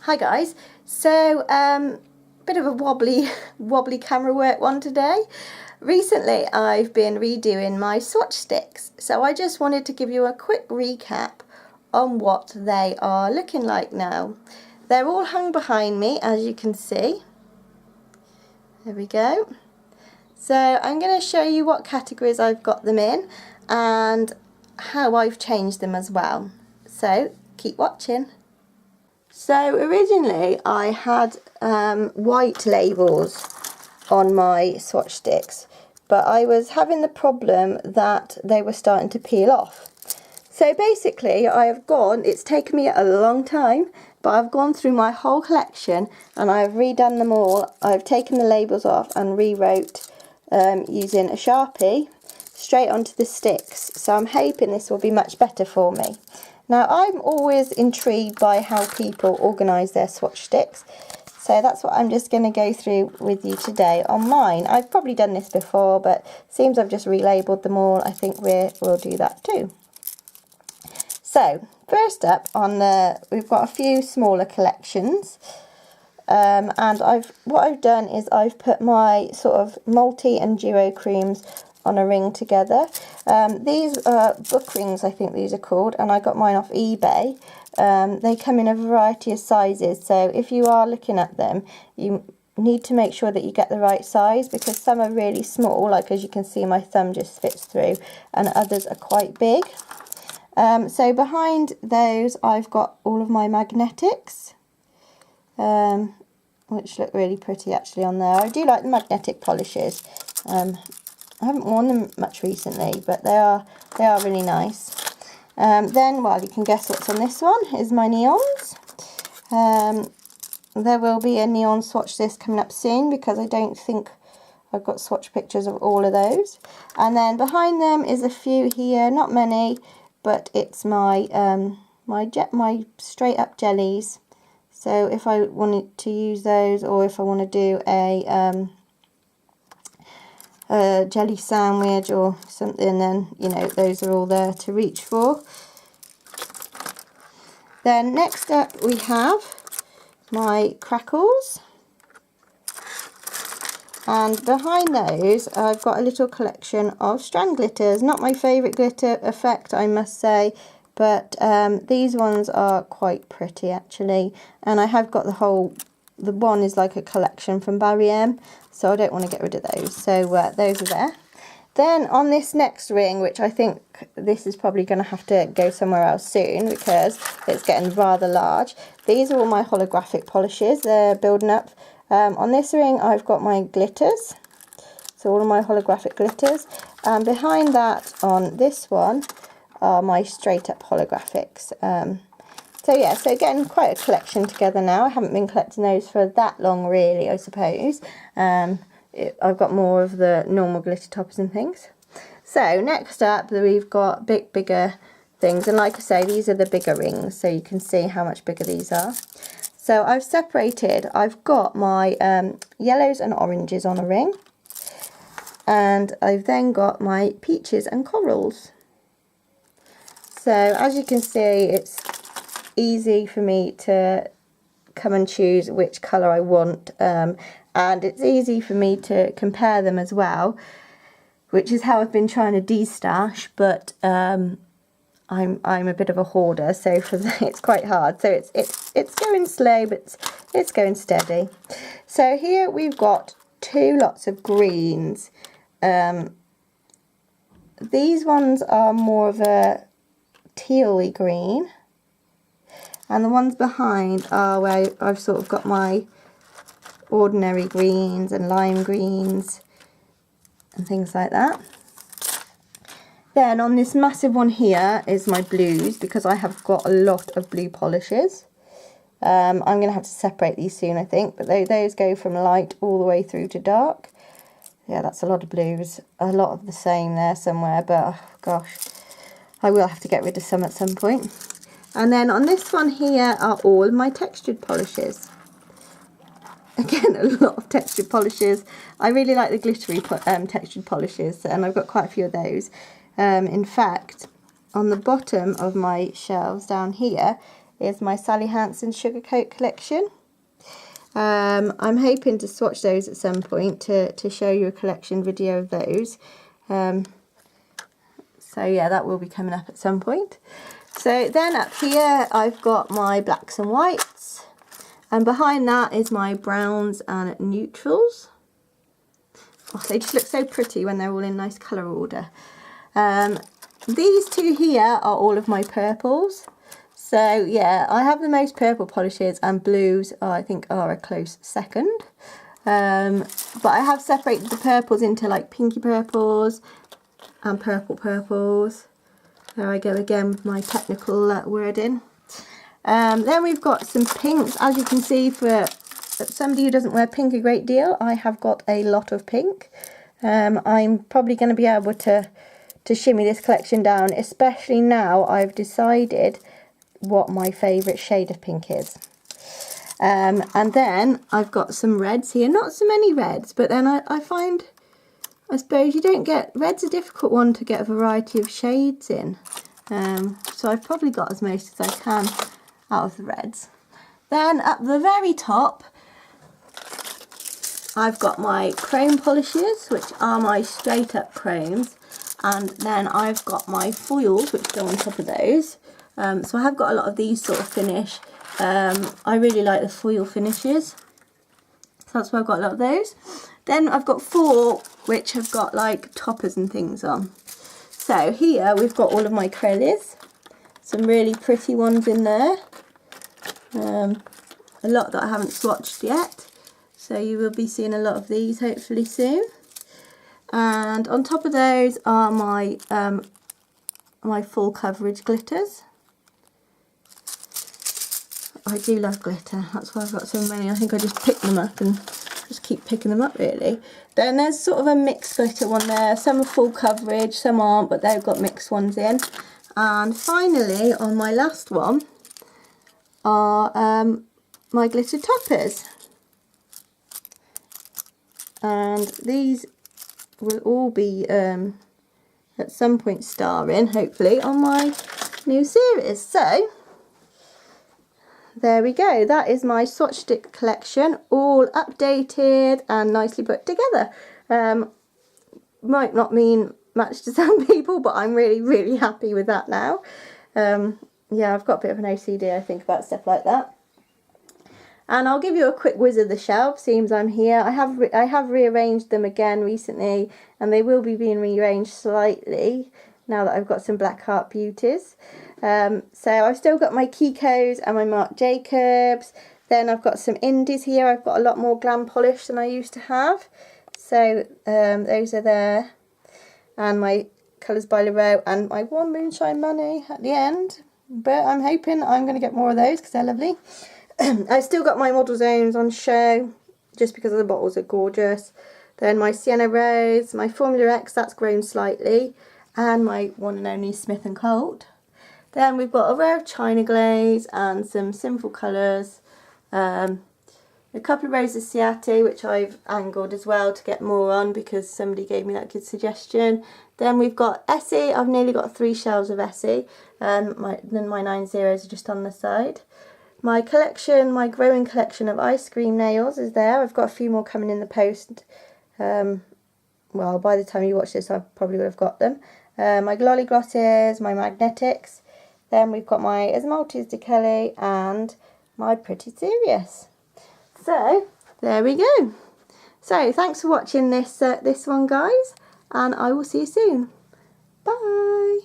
Hi guys, so bit of a wobbly camera work one today. Recently I've been redoing my swatch sticks, so I just wanted to give you a quick recap on what they are looking like now. They're all hung behind me, as you can see. There we go. So I'm going to show you what categories I've got them in and how I've changed them as well. So keep watching. So originally I had white labels on my swatch sticks, but I was having the problem that they were starting to peel off. So basically I have gone, it's taken me a long time, but I've gone through my whole collection and I've redone them all. I've taken the labels off and rewrote using a Sharpie straight onto the sticks. So I'm hoping this will be much better for me. Now I'm always intrigued by how people organise their swatch sticks, so that's what I'm just going to go through with you today on mine. I've probably done this before, but seems I've just relabelled them all. I think we'll do that too. So first up we've got a few smaller collections, and what I've done is I've put my sort of multi and duo creams on a ring together. These are book rings, I think these are called, and I got mine off eBay. They come in a variety of sizes, so if you are looking at them you need to make sure that you get the right size, because some are really small, like as you can see my thumb just fits through, and others are quite big. So behind those I've got all of my magnetics, which look really pretty actually on there. I do like the magnetic polishes. I haven't worn them much recently, but they are really nice. Then, well, you can guess what's on this one is my neons. There will be a neon swatch list coming up soon, because I don't think I've got swatch pictures of all of those. And then behind them is a few here, not many, but it's my my straight up jellies. So if I wanted to use those, or if I want to do a jelly sandwich or something, then you know those are all there to reach for. Then next up we have my crackles, and behind those I've got a little collection of strand glitters. Not my favourite glitter effect, I must say, but these ones are quite pretty actually, and I have got the one is like a collection from Barry M, so I don't want to get rid of those, so those are there. Then on this next ring, which I think this is probably going to have to go somewhere else soon because it's getting rather large, these are all my holographic polishes. They're building up. On this ring I've got my glitters, so all of my holographic glitters, and behind that on this one are my straight up holographics. So yeah, so getting quite a collection together now. I haven't been collecting those for that long really, I suppose. I've got more of the normal glitter toppers and things. So next up we've got bigger things, and like I say, these are the bigger rings, so you can see how much bigger these are. So I've separated, I've got my yellows and oranges on a ring, and I've then got my peaches and corals. So as you can see, it's easy for me to come and choose which colour I want, and it's easy for me to compare them as well, which is how I've been trying to de-stash, but I'm a bit of a hoarder, so for that it's quite hard. So it's going slow, but it's going steady. So here we've got two lots of greens. These ones are more of a teal-y green, and the ones behind are where I've sort of got my ordinary greens and lime greens and things like that. Then on this massive one here is my blues, because I have got a lot of blue polishes. I'm going to have to separate these soon, I think, but those go from light all the way through to dark. Yeah, that's a lot of blues, a lot of the same there somewhere, but oh gosh, I will have to get rid of some at some point. And then on this one here are all my textured polishes. Again, a lot of textured polishes. I really like the glittery textured polishes, and I've got quite a few of those. In fact, on the bottom of my shelves down here is my Sally Hansen Sugar Coat collection. I'm hoping to swatch those at some point to show you a collection video of those. So yeah, that will be coming up at some point. So then up here I've got my blacks and whites, and behind that is my browns and neutrals. Oh, they just look so pretty when they're all in nice colour order. These two here are all of my purples. So yeah, I have the most purple polishes, and blues I think are a close second. But I have separated the purples into like pinky purples and purple purples. There I go again with my technical wording. Then we've got some pinks. As you can see, for somebody who doesn't wear pink a great deal, I have got a lot of pink. I'm probably going to be able to shimmy this collection down, especially now I've decided what my favourite shade of pink is. And then I've got some reds here. Not so many reds, but then I find, I suppose you don't get, red's a difficult one to get a variety of shades in. So I've probably got as most as I can out of the reds. Then at the very top, I've got my chrome polishes, which are my straight up chromes. And then I've got my foils, which go on top of those. So I have got a lot of these sort of finish. I really like the foil finishes, so that's why I've got a lot of those. Then I've got 4 which have got like toppers and things on. So here we've got all of my acrylics, some really pretty ones in there, a lot that I haven't swatched yet, so you will be seeing a lot of these hopefully soon. And on top of those are my my full coverage glitters. I do love glitter, that's why I've got so many. I think I just pick them up and just keep picking them up really. Then there's sort of a mixed glitter one there. Some are full coverage, some aren't, but they've got mixed ones in. And finally, on my last one are my glitter toppers. And these will all be at some point starring, hopefully, on my new series. So there we go, that is my Swatchstick collection, all updated and nicely put together. Might not mean much to some people, but I'm really happy with that now. Yeah, I've got a bit of an OCD, I think, about stuff like that. And I'll give you a quick whiz of the shelf, seems I'm here. I have rearranged them again recently, and they will be being rearranged slightly now that I've got some Black Heart Beauties. So I've still got my Kikos and my Marc Jacobs. Then I've got some indies here. I've got a lot more glam polish than I used to have. So those are there. And my Colours by Leroux and my One Moonshine Money at the end. But I'm hoping I'm going to get more of those because they're lovely. I've still got my Model Zones on show just because the bottles are gorgeous. Then my Sienna Rose, my Formula X, that's grown slightly. And my one and only Smith & Colt. Then we've got a Rare of China Glaze and some Sinful Colours. A couple of Roses Ciate, which I've angled as well to get more on because somebody gave me that good suggestion. Then we've got Essie. I've nearly got 3 shelves of Essie. Then my 9-0s are just on the side. My collection, my growing collection of ice cream nails is there. I've got a few more coming in the post. Well, by the time you watch this, I probably would have got them. My Glolly Glosses, my Magnetics. Then we've got my Esmaltes de Kelly and my Pretty Serious. So, there we go. So, thanks for watching this one, guys. And I will see you soon. Bye.